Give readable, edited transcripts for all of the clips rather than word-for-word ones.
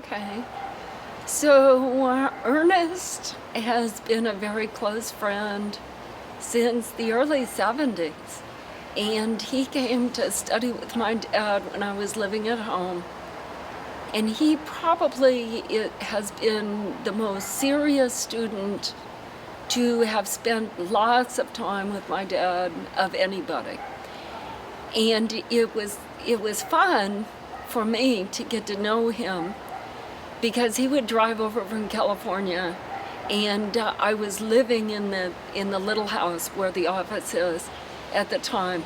Okay. So Ernest has been a very close friend since the early 70s. And he came to study with my dad when I was living at home. And he probably has been the most serious student to have spent lots of time with my dad of anybody. And it was fun for me to get to know him because he would drive over from California, and I was living in the little house where the office is at the time.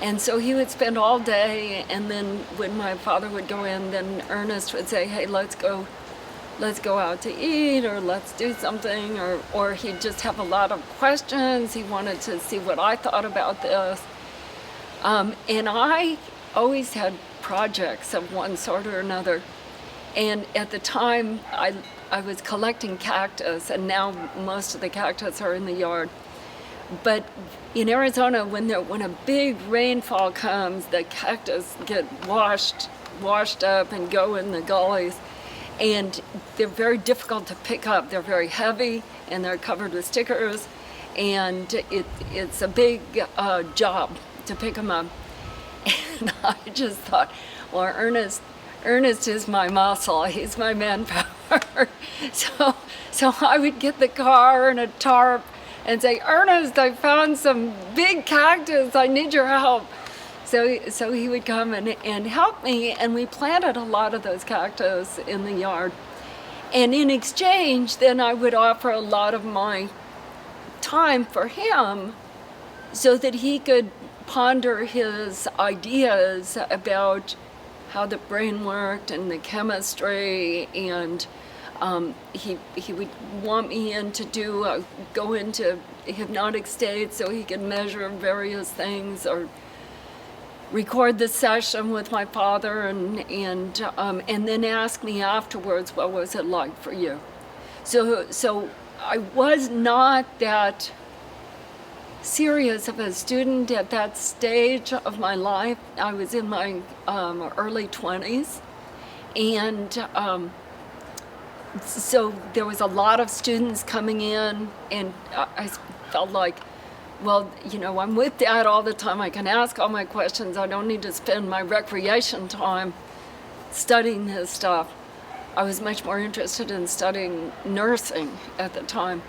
And so he would spend all day, and then when my father would go in, then Ernest would say, hey, let's go out to eat, or let's do something, or he'd just have a lot of questions. He wanted to see what I thought about this. And I always had projects of one sort or another. And at the time, I was collecting cactus, and now most of the cactus are in the yard. But in Arizona, when a big rainfall comes, the cactus get washed up and go in the gullies. And they're very difficult to pick up. They're very heavy, and they're covered with stickers. And it's a big job to pick them up. And I just thought, well, Ernest is my muscle. He's my manpower. So I would get the car and a tarp and say, Ernest, I found some big cactus. I need your help. So he would come and help me, and we planted a lot of those cactus in the yard. And in exchange, then I would offer a lot of my time for him so that he could ponder his ideas about how the brain worked and the chemistry, and he would want me to go into hypnotic states so he could measure various things or record the session with my father, and then ask me afterwards, what was it like for you? So I was not that serious of a student at that stage of my life. I was in my early 20s, and so there was a lot of students coming in, and I felt like, well, I'm with Dad all the time. I can ask all my questions. I don't need to spend my recreation time studying his stuff. I was much more interested in studying nursing at the time.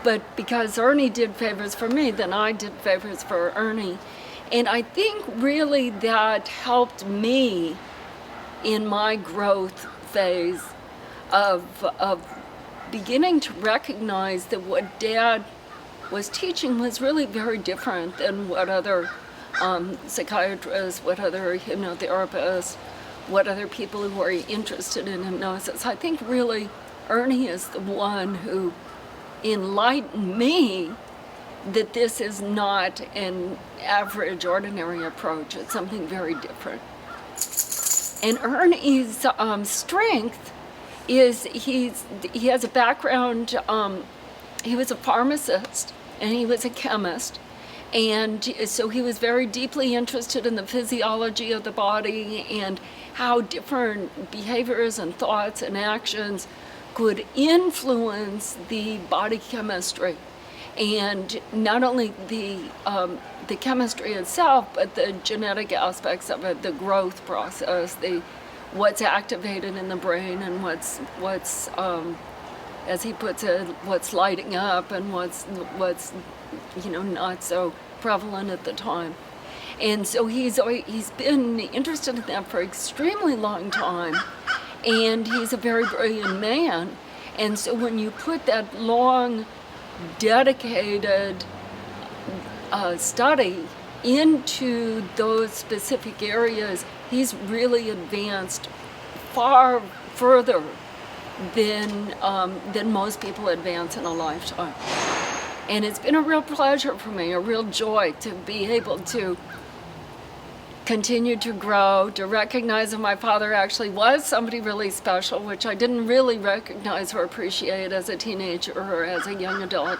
But because Ernie did favors for me, then I did favors for Ernie. And I think really that helped me in my growth phase of beginning to recognize that what Dad was teaching was really very different than what other psychiatrists, what other hypnotherapists, what other people who are interested in hypnosis. I think really Ernie is the one who enlightened me that this is not an average, ordinary approach. It's something very different. And Ernie's strength is he has a background. He was a pharmacist and he was a chemist, and so he was very deeply interested in the physiology of the body and how different behaviors and thoughts and actions could influence the body chemistry, and not only the chemistry itself, but the genetic aspects of it, the growth process, what's activated in the brain, and what's as he puts it, what's lighting up, and what's not so prevalent at the time. And so he's been interested in that for an extremely long time. And he's a very brilliant man. And so when you put that long, dedicated study into those specific areas, he's really advanced far further than most people advance in a lifetime. And it's been a real pleasure for me, a real joy to be able to continue to grow, to recognize that my father actually was somebody really special, which I didn't really recognize or appreciate as a teenager or as a young adult,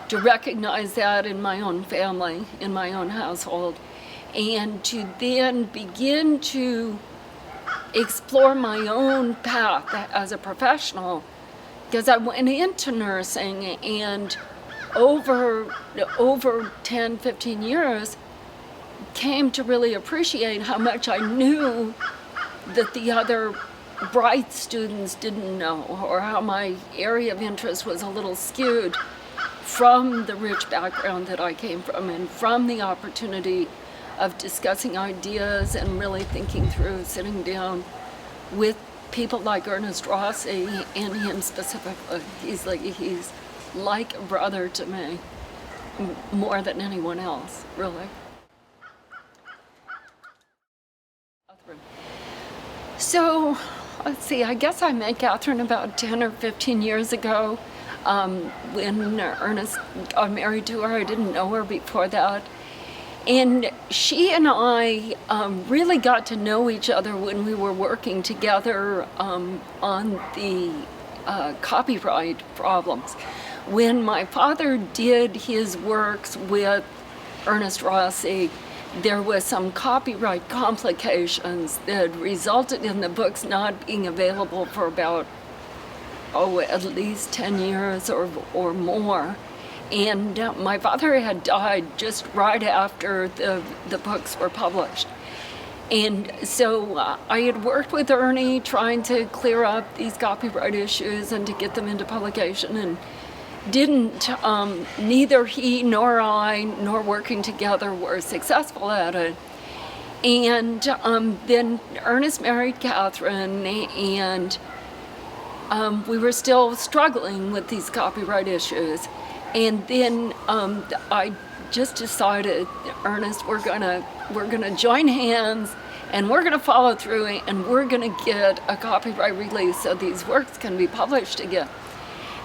to recognize that in my own family, in my own household, and to then begin to explore my own path as a professional, because I went into nursing, and over 10, 15 years, came to really appreciate how much I knew that the other bright students didn't know, or how my area of interest was a little skewed from the rich background that I came from, and from the opportunity of discussing ideas and really thinking through, sitting down with people like Ernest Rossi, and him specifically. He's like a brother to me, more than anyone else, really. So, let's see, I guess I met Catherine about 10 or 15 years ago. When Ernest got married to her, I didn't know her before that. And she and I really got to know each other when we were working together on the copyright problems. When my father did his works with Ernest Rossi, there was some copyright complications that resulted in the books not being available for about, at least 10 years or more. And my father had died just right after the books were published. And so I had worked with Ernie trying to clear up these copyright issues and to get them into publication, and neither he nor I, nor working together, were successful at it. And then Ernest married Catherine, and we were still struggling with these copyright issues. And then I just decided, Ernest, we're gonna join hands, and we're gonna follow through, and we're gonna get a copyright release so these works can be published again.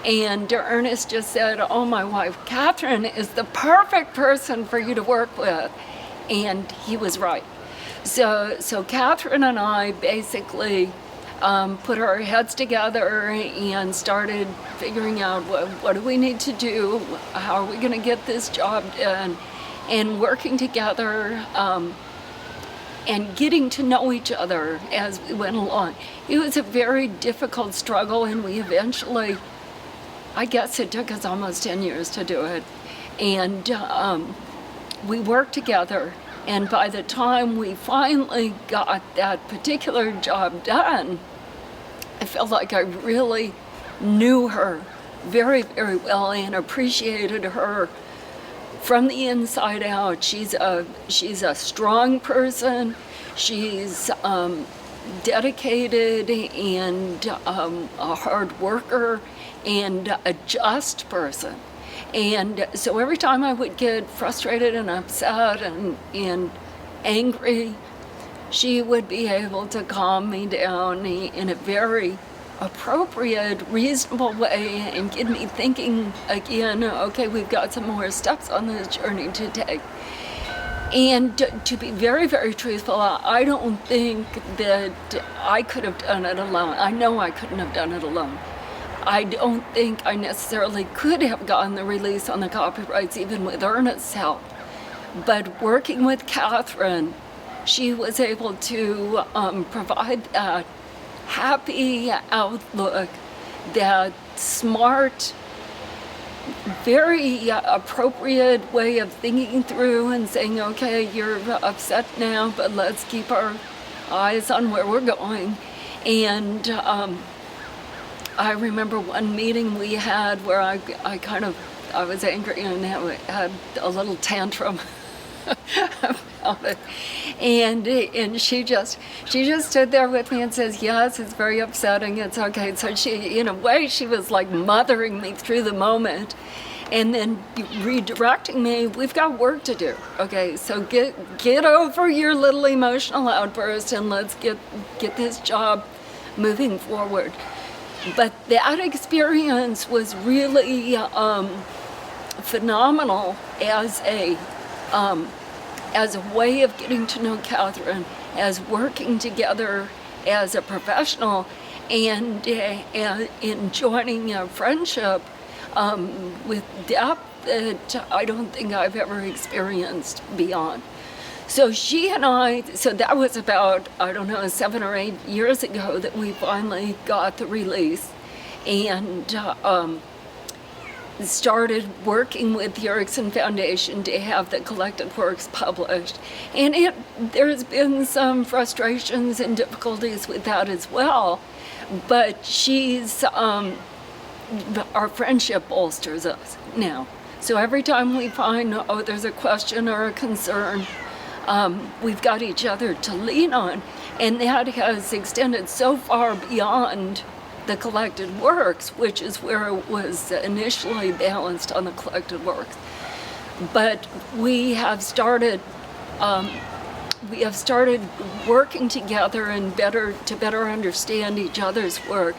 And Ernest just said, oh, my wife Catherine is the perfect person for you to work with. And he was right. So Catherine and I basically put our heads together and started figuring out what do we need to do, how are we going to get this job done, and working together and getting to know each other as we went along. It was a very difficult struggle, and we eventually, I guess it took us almost 10 years to do it, and we worked together. And by the time we finally got that particular job done, I felt like I really knew her very, very well and appreciated her from the inside out. She's a strong person. She's dedicated and a hard worker and a just person. And so every time I would get frustrated and upset and angry, she would be able to calm me down in a very appropriate, reasonable way and get me thinking again, okay, we've got some more steps on this journey to take. And to be very, very truthful, I don't think that I could have done it alone. I know I couldn't have done it alone. I don't think I necessarily could have gotten the release on the copyrights even with Ernest's help. But working with Catherine, she was able to provide that happy outlook, that smart, very appropriate way of thinking through and saying, okay, you're upset now, but let's keep our eyes on where we're going. And I remember one meeting we had where I was angry and had a little tantrum about it. And she just stood there with me and says, yes, it's very upsetting, it's okay. So she, in a way, she was like mothering me through the moment and then redirecting me, we've got work to do, okay? So get over your little emotional outburst and let's get this job moving forward. But that experience was really phenomenal as a way of getting to know Catherine, as working together as a professional, and in joining a friendship with depth that I don't think I've ever experienced beyond. So she and I, so that was about, I don't know, 7 or 8 years ago that we finally got the release and started working with the Erickson Foundation to have the collected works published. And there's been some frustrations and difficulties with that as well, but she's, our friendship bolsters us now. So every time we find, oh, there's a question or a concern, we've got each other to lean on, and that has extended so far beyond the collected works, which is where it was initially balanced on the collected works. But we have started working together and to better understand each other's work.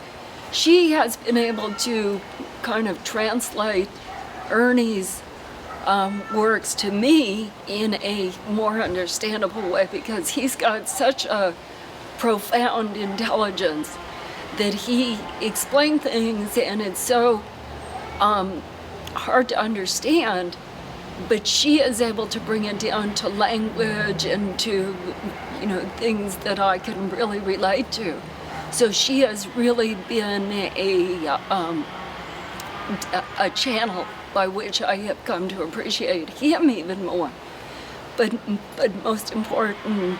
She has been able to kind of translate Ernie's works to me in a more understandable way, because he's got such a profound intelligence that he explained things and it's so hard to understand, but she is able to bring it down to language and to, you know, things that I can really relate to. So she has really been a channel by which I have come to appreciate him even more. But most important,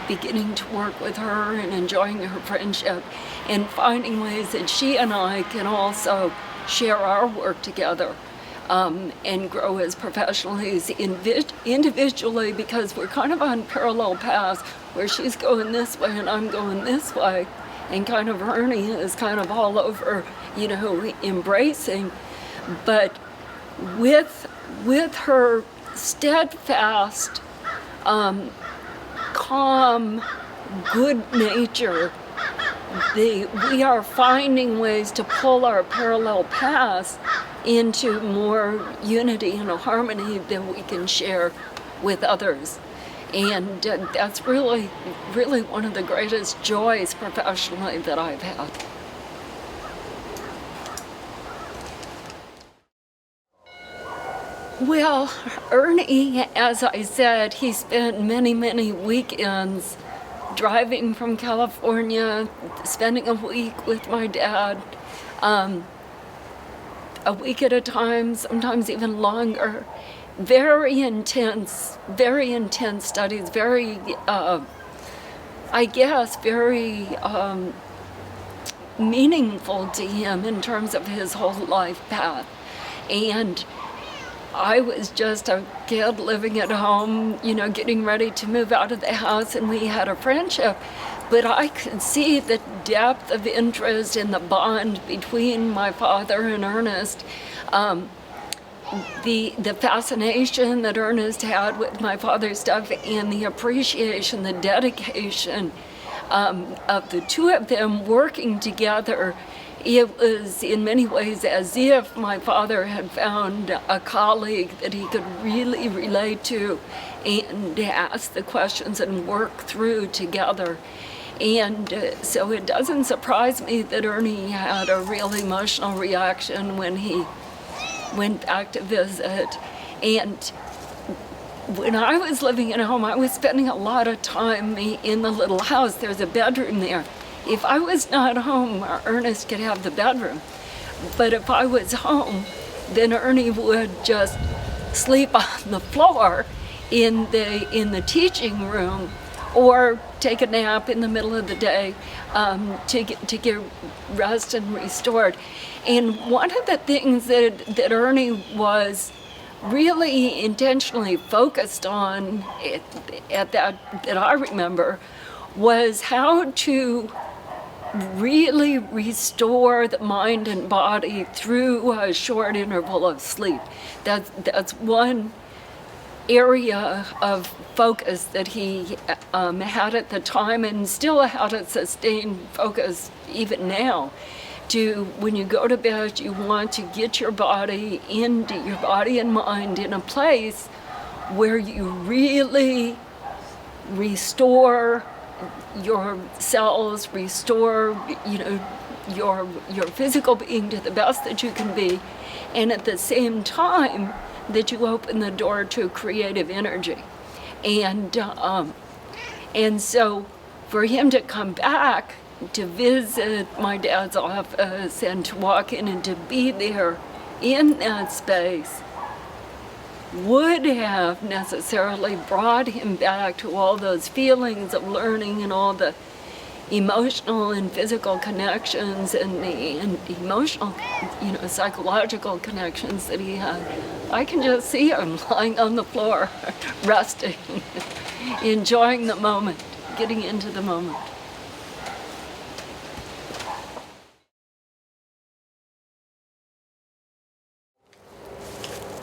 beginning to work with her and enjoying her friendship and finding ways that she and I can also share our work together and grow as professionals individually, because we're kind of on parallel paths where she's going this way and I'm going this way, and kind of Ernie is kind of all over, you know, embracing. But with her steadfast, calm, good nature, we are finding ways to pull our parallel paths into more unity and harmony that we can share with others. And that's really, really one of the greatest joys professionally that I've had. Well, Ernie, as I said, he spent many, many weekends driving from California, spending a week with my dad, a week at a time, sometimes even longer. Very intense studies, very, I guess, very meaningful to him in terms of his whole life path. And I was just a kid living at home, you know, getting ready to move out of the house, and we had a friendship. But I could see the depth of interest and the bond between my father and Ernest. The fascination that Ernest had with my father's stuff, and the appreciation, the dedication of the two of them working together. It was in many ways as if my father had found a colleague that he could really relate to and ask the questions and work through together. And so it doesn't surprise me that Ernie had a real emotional reaction when he went back to visit. And when I was living at home, I was spending a lot of time in the little house. There's a bedroom there. If I was not home, Ernest could have the bedroom. But if I was home, then Ernie would just sleep on the floor in the teaching room, or take a nap in the middle of the day to get rest and restored. And one of the things that Ernie was really intentionally focused on at that I remember was how to really restore the mind and body through a short interval of sleep. That's one area of focus that he had at the time, and still had a sustained focus even now. When you go to bed, you want to get your body and mind in a place where you really restore your cells, restore, you know, your physical being to the best that you can be, and at the same time that you open the door to creative energy. And so for him to come back to visit my dad's office and to walk in and to be there in that space would have necessarily brought him back to all those feelings of learning and all the emotional and physical connections and emotional, psychological connections that he had. I can just see him lying on the floor, resting, enjoying the moment, getting into the moment.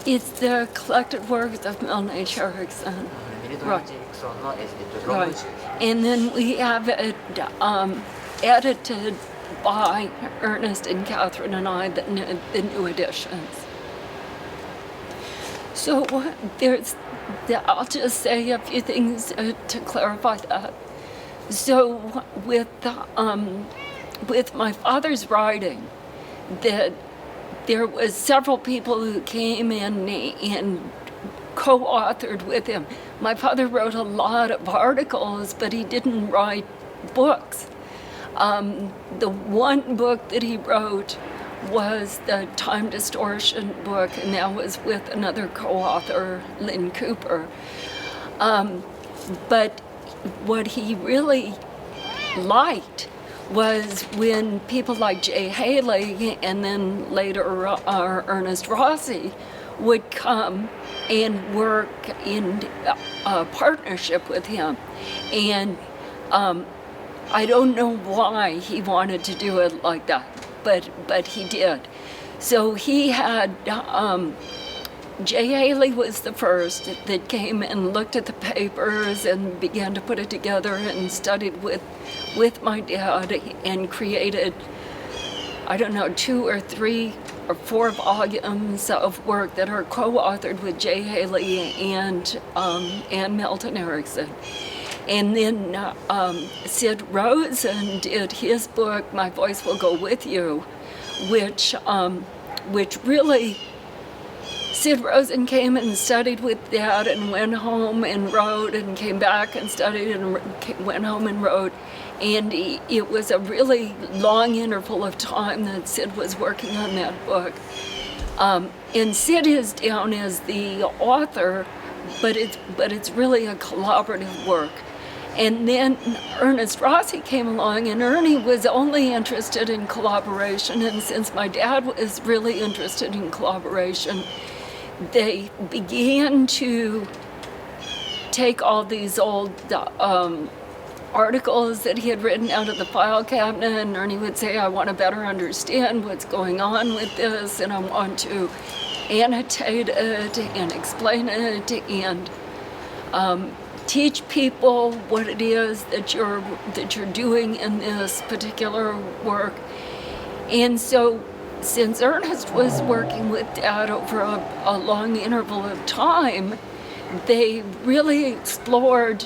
It's the collected works of Milton H. Erickson. Right. Right. And then we have it edited by Ernest and Catherine and I, the new editions. So I'll just say a few things to clarify that. So with my father's writing, that there was several people who came in and co-authored with him. My father wrote a lot of articles, but he didn't write books. The one book that he wrote was the Time Distortion book, and that was with another co-author, Lynn Cooper. But what he really liked was when people like Jay Haley and then later Ernest Rossi would come and work in partnership with him. And I don't know why he wanted to do it like that, but he did. So he had, Jay Haley was the first that came and looked at the papers and began to put it together and studied with my dad and created, 2 or 3 or 4 volumes of work that are co-authored with Jay Haley and Milton Erickson. And then Sid Rosen did his book, My Voice Will Go With You, which really, Sid Rosen came and studied with Dad and went home and wrote and came back and studied and went home and wrote. And it was a really long interval of time that Sid was working on that book. And Sid is down as the author, but it's really a collaborative work. And then Ernest Rossi came along, and Ernie was only interested in collaboration. And since my dad was really interested in collaboration, they began to take all these old articles that he had written out of the file cabinet, and Ernie would say, I want to better understand what's going on with this, and I want to annotate it and explain it and teach people what it is that you're doing in this particular work. And so since Ernest was working with Dad over a long interval of time, they really explored,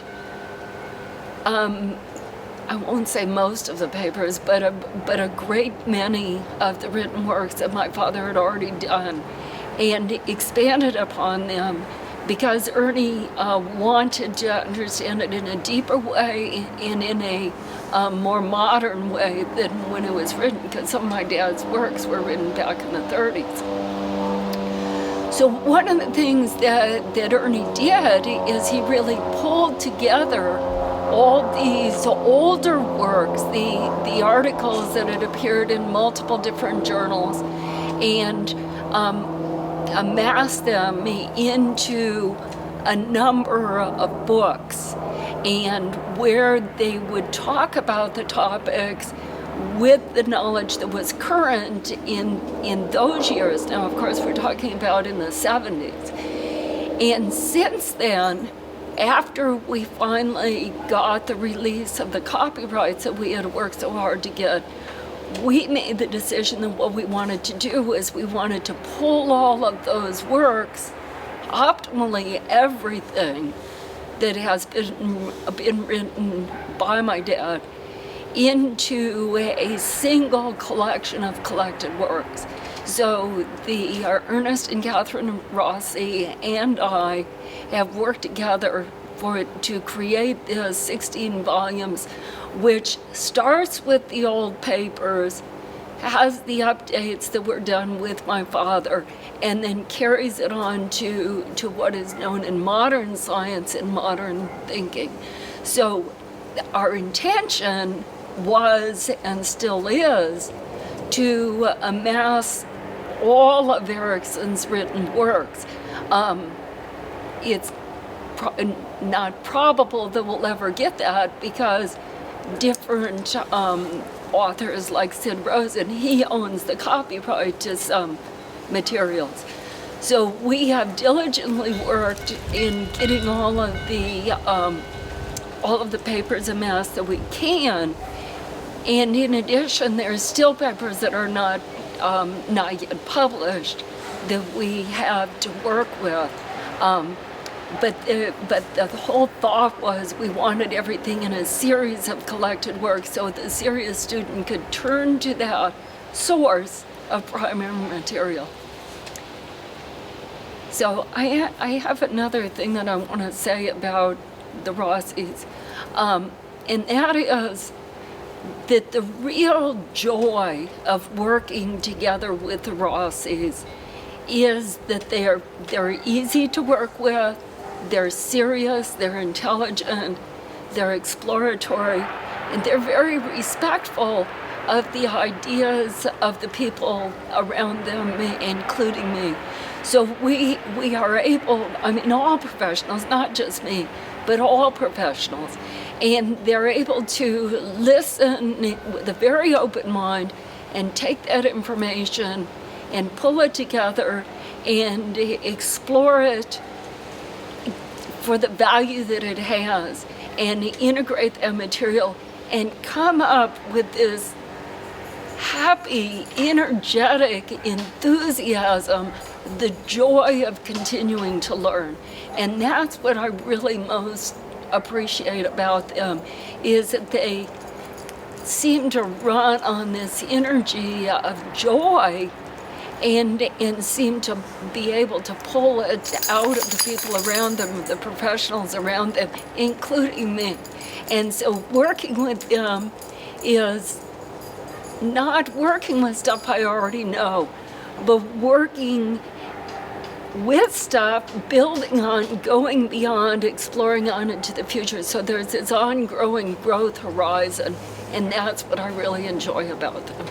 I won't say most of the papers, but a great many of the written works that my father had already done and expanded upon them, because Ernie wanted to understand it in a deeper way and in a more modern way than when it was written, because some of my dad's works were written back in the 30s. So one of the things that Ernie did is he really pulled together all these older works, the articles that had appeared in multiple different journals, and amassed them into a number of books, and where they would talk about the topics with the knowledge that was current in those years. Now, of course, we're talking about in the 70s. And since then, after we finally got the release of the copyrights that we had worked so hard to get, we made the decision that what we wanted to do was we wanted to pull all of those works, optimally everything that has been written by my dad, into a single collection of collected works. So Ernest and Catherine Rossi and I have worked together to create this 16 volumes, which starts with the old papers, has the updates that were done with my father, and then carries it on to what is known in modern science and modern thinking. So our intention was, and still is, to amass all of Erickson's written works. It's not probable that we'll ever get that, because different authors like Sid Rosen, he owns the copyright to some materials. So we have diligently worked in getting all of the papers amassed that we can. And in addition, there are still papers that are not yet published that we have to work with. But the whole thought was we wanted everything in a series of collected works so the serious student could turn to that source of primary material. So I have another thing that I want to say about the Rossis, and that is that the real joy of working together with the Rossis is that they're easy to work with, they're serious, they're intelligent, they're exploratory, and they're very respectful of the ideas of the people around them, including me. So we are able, I mean, all professionals, not just me, but all professionals, and they're able to listen with a very open mind and take that information and pull it together and explore it for the value that it has, and integrate that material and come up with this happy, energetic enthusiasm, the joy of continuing to learn. And that's what I really most appreciate about them, is that they seem to run on this energy of joy and seem to be able to pull it out of the people around them, the professionals around them, including me. And so working with them is not working with stuff I already know, but working with stuff, building on, going beyond, exploring on into the future. So there's this ongoing growth horizon, and that's what I really enjoy about them.